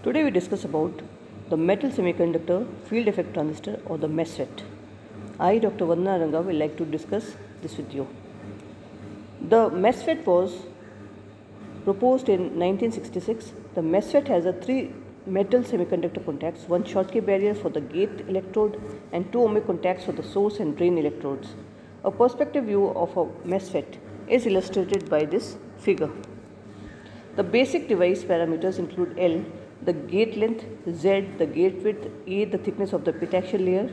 Today we discuss about the metal semiconductor field effect transistor or the MESFET. I, Dr. Vandana Ranga, will like to discuss this with you. The MESFET was proposed in 1966. The MESFET has three metal semiconductor contacts, one Schottky barrier for the gate electrode and two ohmic contacts for the source and drain electrodes. A perspective view of a MESFET is illustrated by this figure. The basic device parameters include L, the gate length, Z, the gate width, A, the thickness of the epitaxial layer.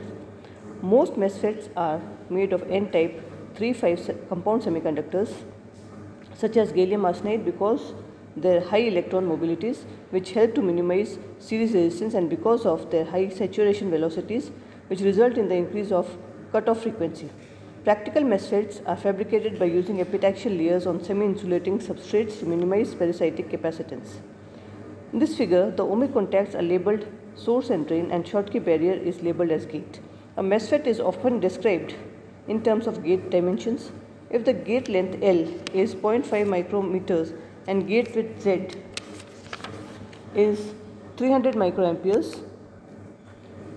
Most MESFETs are made of N-type 3,5 compound semiconductors such as gallium arsenide because their high electron mobilities which help to minimize series resistance and because of their high saturation velocities which result in the increase of cutoff frequency. Practical MESFETs are fabricated by using epitaxial layers on semi-insulating substrates to minimize parasitic capacitance. In this figure, the ohmic contacts are labeled source and drain and Schottky barrier is labeled as gate. A MESFET is often described in terms of gate dimensions. If the gate length L is 0.5 micrometers and gate width Z is 300 microamperes,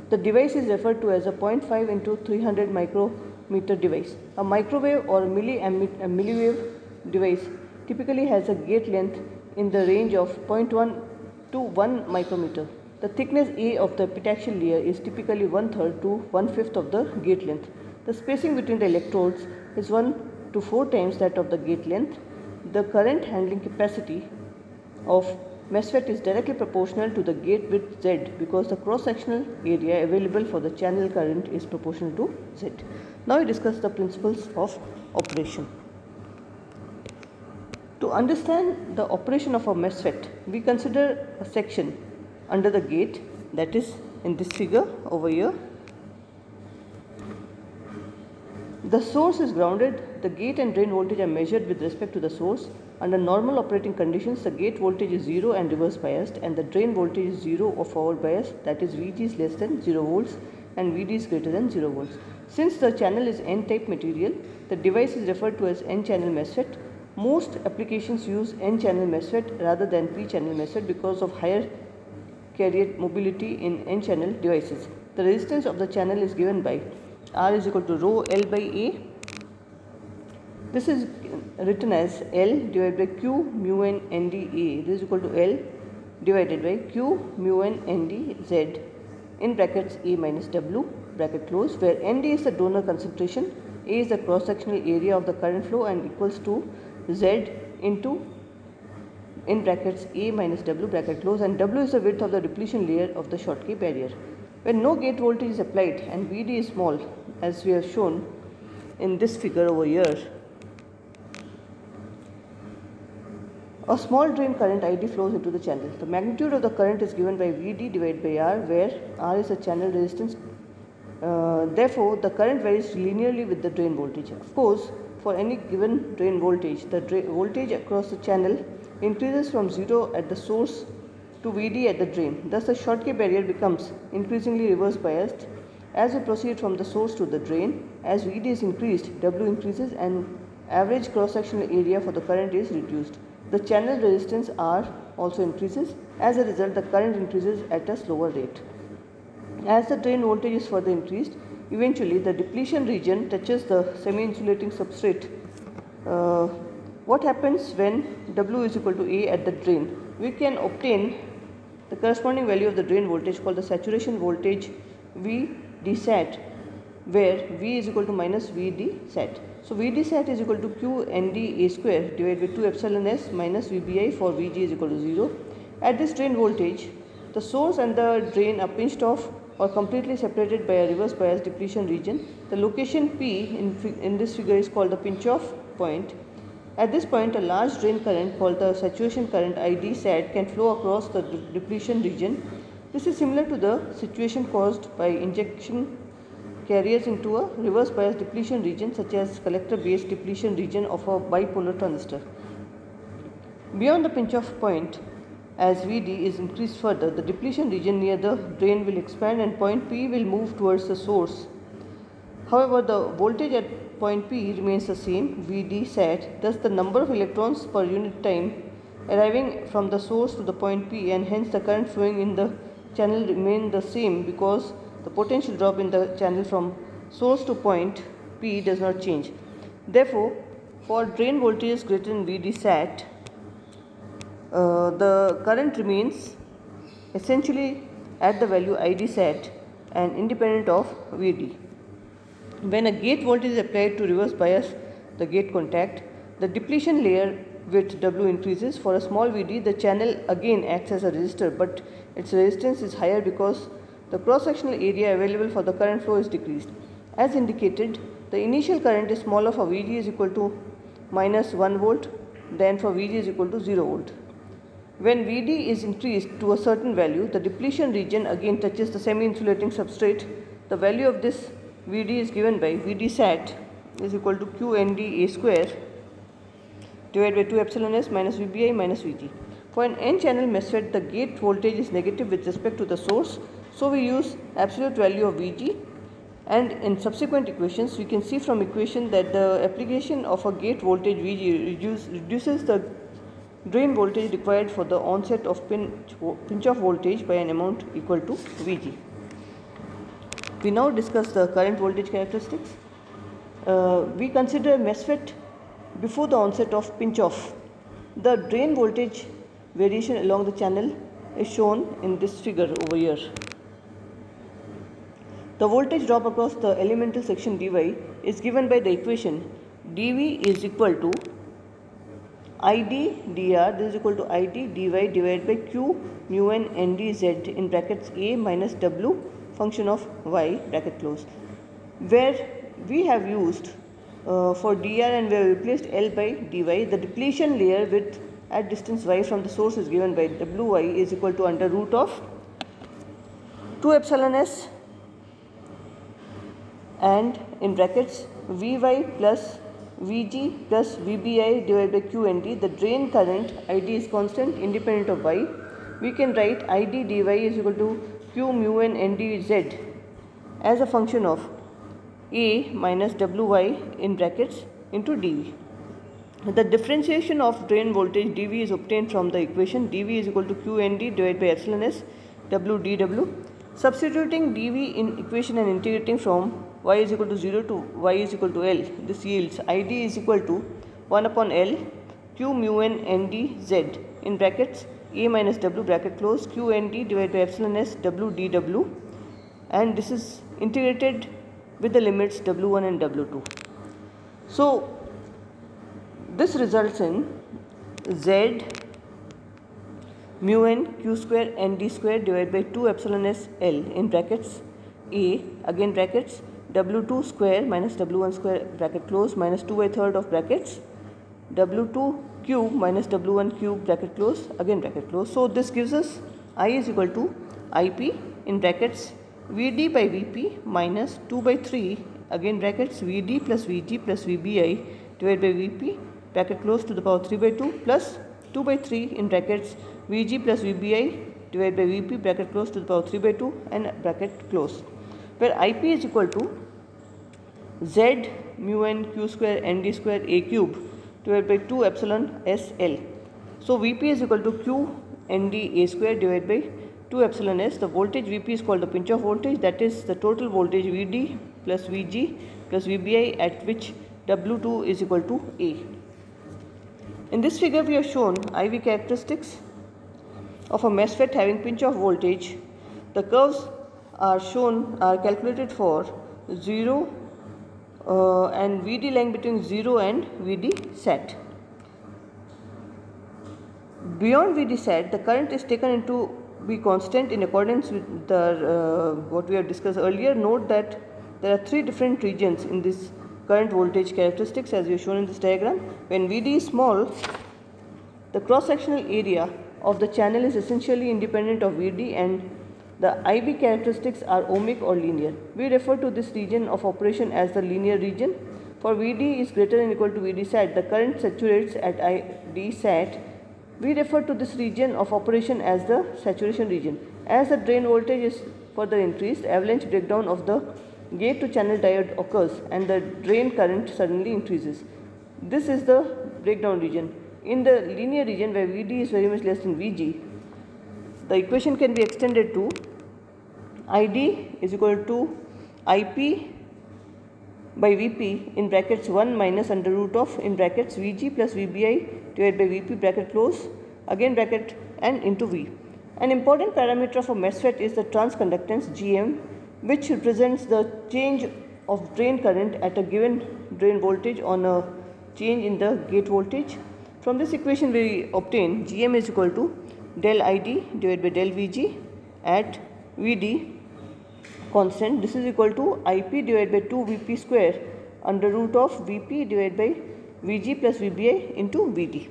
the device is referred to as a 0.5 into 300 micrometer device. A microwave or milliwave device typically has a gate length in the range of 0.1 to 1 micrometer. The thickness A of the epitaxial layer is typically 1/3 to 1/5 of the gate length. The spacing between the electrodes is 1 to 4 times that of the gate length. The current handling capacity of MESFET is directly proportional to the gate width Z because the cross-sectional area available for the channel current is proportional to Z. Now we discuss the principles of operation. To understand the operation of a MESFET, we consider a section under the gate, that is in this figure over here. The source is grounded. The gate and drain voltage are measured with respect to the source. Under normal operating conditions, the gate voltage is 0 and reverse biased and the drain voltage is 0 or forward biased, that is VG is less than 0 volts and VD is greater than 0 volts. Since the channel is N-type material, the device is referred to as N-channel MESFET. Most applications use N-channel MESFET rather than P-channel MESFET because of higher carrier mobility in N-channel devices. The resistance of the channel is given by R is equal to rho L by A. This is written as L divided by Q mu n Nd A. This is equal to L divided by Q mu n Nd Z in brackets A minus W bracket close, where Nd is the donor concentration, A is the cross-sectional area of the current flow and equals to Z into in brackets A minus W bracket close, and W is the width of the depletion layer of the Schottky barrier. When no gate voltage is applied and Vd is small, as we have shown in this figure over here, a small drain current Id flows into the channel. The magnitude of the current is given by Vd divided by R, where R is the channel resistance. Therefore, the current varies linearly with the drain voltage. Of course, for any given drain voltage, the voltage across the channel increases from 0 at the source to Vd at the drain. Thus, the Schottky barrier becomes increasingly reverse biased as we proceed from the source to the drain. As Vd is increased, W increases and average cross-sectional area for the current is reduced. The channel resistance R also increases. As a result, the current increases at a slower rate. As the drain voltage is further increased, eventually the depletion region touches the semi-insulating substrate. What happens when W is equal to A at the drain? We can obtain the corresponding value of the drain voltage called the saturation voltage VD sat, where V is equal to minus VD sat. So VD sat is equal to Q Nd A square divided by 2 epsilon S minus VBI for Vg is equal to 0. At this drain voltage, the source and the drain are pinched off or completely separated by a reverse bias depletion region. The location P in this figure is called the pinch off point. At this point, a large drain current called the saturation current Id sat can flow across the depletion region. This is similar to the situation caused by injection carriers into a reverse bias depletion region such as collector base depletion region of a bipolar transistor. Beyond the pinch off point, as Vd is increased further, the depletion region near the drain will expand and point P will move towards the source. However, the voltage at point P remains the same, Vd sat. Thus, the number of electrons per unit time arriving from the source to the point P, and hence the current flowing in the channel remain the same because the potential drop in the channel from source to point P does not change. Therefore, for drain voltage greater than VD sat, the current remains essentially at the value ID sat and independent of VD. When a gate voltage is applied to reverse bias the gate contact, the depletion layer width W increases. For a small VD, the channel again acts as a resistor, but its resistance is higher because the cross-sectional area available for the current flow is decreased. As indicated, the initial current is smaller for VD is equal to minus 1 volt than for VD is equal to 0 volt. When VD is increased to a certain value, the depletion region again touches the semi-insulating substrate. The value of this VD is given by VD sat is equal to QND A square divided by 2 epsilon s minus VBI minus VT. For an n-channel MOSFET, the gate voltage is negative with respect to the source, so we use absolute value of VG, and in subsequent equations we can see from equation that the application of a gate voltage VG reduces the drain voltage required for the onset of pinch-off voltage by an amount equal to VG. We now discuss the current voltage characteristics. We consider MOSFET before the onset of pinch-off. The drain voltage variation along the channel is shown in this figure over here. The voltage drop across the elemental section dy is given by the equation dV is equal to ID dr, this is equal to ID dy divided by Q mu n ndz in brackets A minus W function of y bracket close, where we have used for dr and we have replaced L by dy. The depletion layer width at distance y from the source is given by Wy is equal to under root of 2 epsilon s and in brackets Vy plus Vg plus Vbi divided by Qnd. The drain current Id is constant independent of y. We can write Id dy is equal to Q mu n ndz as a function of A minus Wy in brackets into dV. The differentiation of drain voltage dV is obtained from the equation dV is equal to Qnd divided by epsilon s W dW. Substituting dV in equation and integrating from y is equal to 0 to y is equal to L, this yields Id is equal to 1 upon L Q mu n ndz in brackets A minus W bracket close Qnd divided by epsilon s W dW, and this is integrated with the limits W1 and W2. So this results in Z mu n q square nd square divided by 2 epsilon s L in brackets A again brackets W2 square minus W1 square bracket close minus 2 by third of brackets W2 cube minus W1 cube bracket close again bracket close. So this gives us I is equal to IP in brackets VD by VP minus 2 by 3 again brackets VD plus VG plus VBI divided by VP bracket close to the power 3 by 2 plus 2 by 3 in brackets Vg plus Vbi divided by Vp bracket close to the power 3 by 2 and bracket close, where Ip is equal to Z mu n q square nd square a cube divided by 2 epsilon s L. So Vp is equal to Q nd a square divided by 2 epsilon s. The voltage Vp is called the pinch off voltage, that is the total voltage Vd plus Vg plus Vbi at which W2 is equal to A. In this figure we have shown IV characteristics of a MOSFET having pinch off voltage. The curves are calculated for 0 and VD lying between 0 and VD sat. Beyond VD sat, the current is taken into be constant in accordance with the what we have discussed earlier. Note that there are 3 different regions in this current voltage characteristics as we have shown in this diagram. When VD is small, the cross-sectional area of the channel is essentially independent of VD and the IV characteristics are ohmic or linear. We refer to this region of operation as the linear region. For VD is greater than or equal to VD sat, the current saturates at ID sat. We refer to this region of operation as the saturation region. As the drain voltage is further increased, avalanche breakdown of the gate to channel diode occurs and the drain current suddenly increases. This is the breakdown region. in the linear region where Vd is very much less than Vg, the equation can be extended to Id is equal to Ip by Vp in brackets 1 minus under root of in brackets Vg plus Vbi divided by Vp bracket close again bracket and into V. An important parameter of a MESFET is the transconductance Gm, which represents the change of drain current at a given drain voltage on a change in the gate voltage. From this equation we obtain Gm is equal to del Id divided by del Vg at Vd constant. This is equal to Ip divided by 2 Vp square under root of Vp divided by Vg plus Vbi into Vd.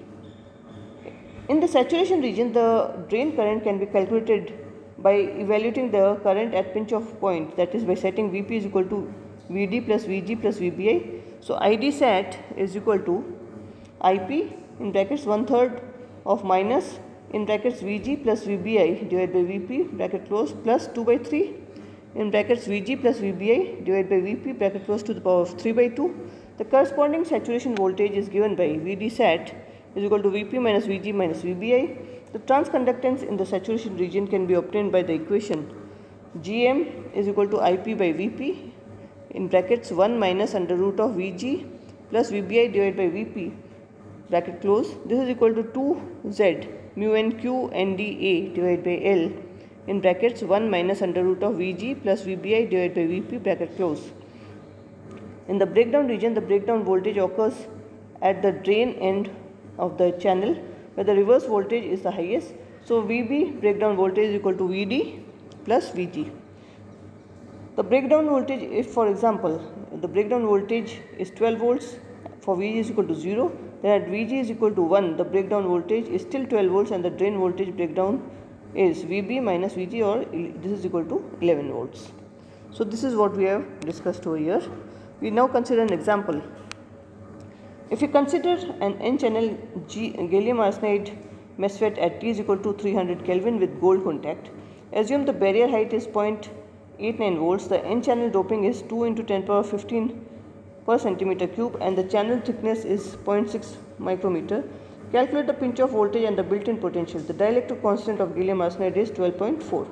In the saturation region, the drain current can be calculated by evaluating the current at pinch off point, that is by setting Vp is equal to Vd plus Vg plus Vbi. So Id sat is equal to Ip in brackets 1/3 of minus in brackets Vg plus Vbi divided by Vp bracket close plus 2/3 in brackets Vg plus Vbi divided by Vp bracket close to the power of 3/2. The corresponding saturation voltage is given by Vd sat is equal to Vp minus Vg minus Vbi. The transconductance in the saturation region can be obtained by the equation Gm is equal to Ip by Vp in brackets 1 minus under root of Vg plus Vbi divided by Vp bracket close. This is equal to 2Z mu n q n d a divided by L in brackets 1 minus under root of Vg plus Vbi divided by Vp bracket close. In the breakdown region, the breakdown voltage occurs at the drain end of the channel where the reverse voltage is the highest. So Vb breakdown voltage is equal to Vd plus Vg. The breakdown voltage, if for example the breakdown voltage is 12 volts for Vg is equal to 0, then at Vg is equal to 1 the breakdown voltage is still 12 volts and the drain voltage breakdown is Vb minus Vg, or this is equal to 11 volts. So this is what we have discussed over here. We now consider an example. If you consider an n-channel gallium arsenide MESFET at T is equal to 300 Kelvin with gold contact, assume the barrier height is 0.89 volts, the n-channel doping is 2 into 10 power 15 per centimeter cube and the channel thickness is 0.6 micrometer. Calculate the pinch off voltage and the built-in potential. The dielectric constant of gallium arsenide is 12.4.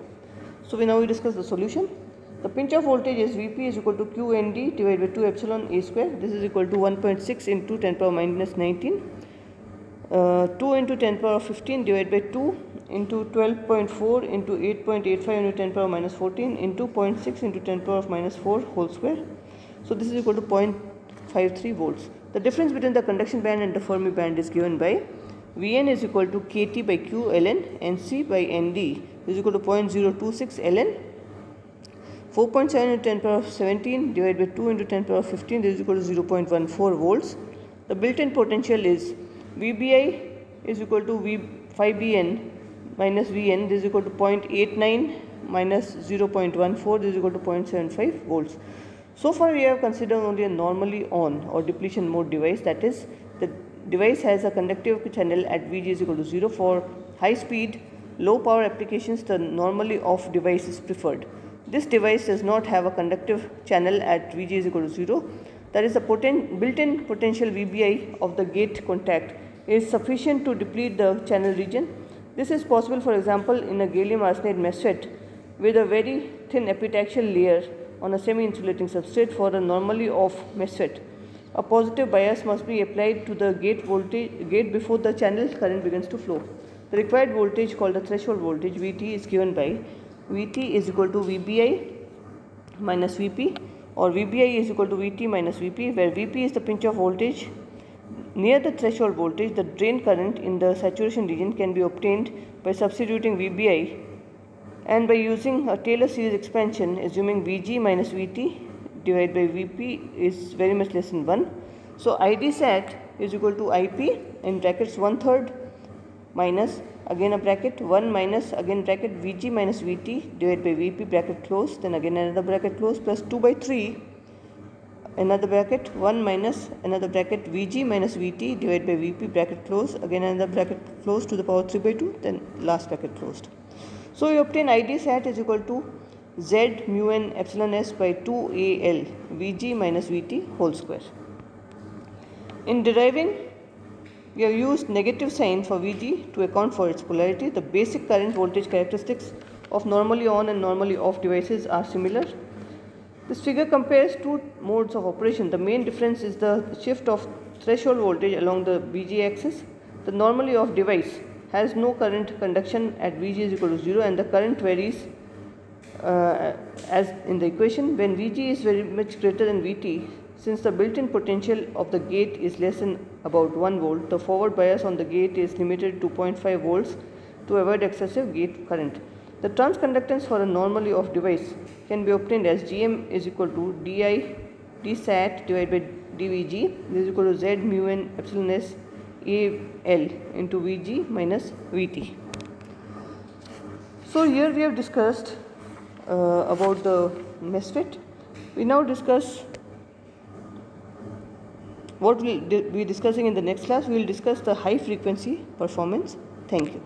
So now we discuss the solution. The pinch off voltage is Vp is equal to Qnd divided by 2 epsilon A square. This is equal to 1.6 into 10 power minus 19. 2 into 10 power 15 divided by 2 into 12.4 into 8.85 into 10 power minus 14 into 0.6 into 10 power of minus 4 whole square. So this is equal to 0.53 volts. The difference between the conduction band and the Fermi band is given by Vn is equal to Kt by Q ln Nc by Nd is equal to 0.026 ln 4.7 into 10 power 17 divided by 2 into 10 power 15, this is equal to 0.14 volts. The built-in potential is Vbi is equal to phi Bn minus Vn, this is equal to 0.89 minus 0.14, this is equal to 0.75 volts. So far we have considered only a normally on or depletion mode device, that is the device has a conductive channel at Vg is equal to 0. For high speed, low power applications, the normally off device is preferred. This device does not have a conductive channel at Vg is equal to 0. That is the built-in potential Vbi of the gate contact is sufficient to deplete the channel region. This is possible, for example, in a gallium arsenide MESFET with a very thin epitaxial layer on a semi-insulating substrate. For a normally off MESFET, a positive bias must be applied to the gate before the channel current begins to flow. The required voltage, called the threshold voltage Vt, is given by Vt is equal to Vbi minus Vp, or Vbi is equal to Vt minus Vp, where Vp is the pinch off voltage. Near the threshold voltage, the drain current in the saturation region can be obtained by substituting Vbi and by using a Taylor series expansion, assuming Vg minus Vt divided by Vp is very much less than 1. So Id sat is equal to Ip in brackets 1/3 minus again a bracket 1 minus again bracket Vg minus Vt divided by Vp bracket close, then again another bracket close, plus 2/3 another bracket 1 minus another bracket Vg minus Vt divided by Vp bracket close, again another bracket close to the power 3/2, then last bracket closed. So we obtain Id sat is equal to Z mu n epsilon s by 2 Al Vg minus Vt whole square. In deriving We have used negative sign for Vg to account for its polarity. The basic current voltage characteristics of normally on and normally off devices are similar. This figure compares two modes of operation. The main difference is the shift of threshold voltage along the Vg axis. The normally off device has no current conduction at Vg is equal to 0, and the current varies as in the equation when Vg is very much greater than Vt. Since the built-in potential of the gate is less than about 1 volt, the forward bias on the gate is limited to 2.5 volts to avoid excessive gate current. The transconductance for a normally off device can be obtained as Gm is equal to d sat divided by dVg. This is equal to Z mu n epsilon s Al into Vg minus Vt. So here we have discussed about the MESFET. We now discuss what we will be discussing in the next class. We will discuss the high frequency performance. Thank you.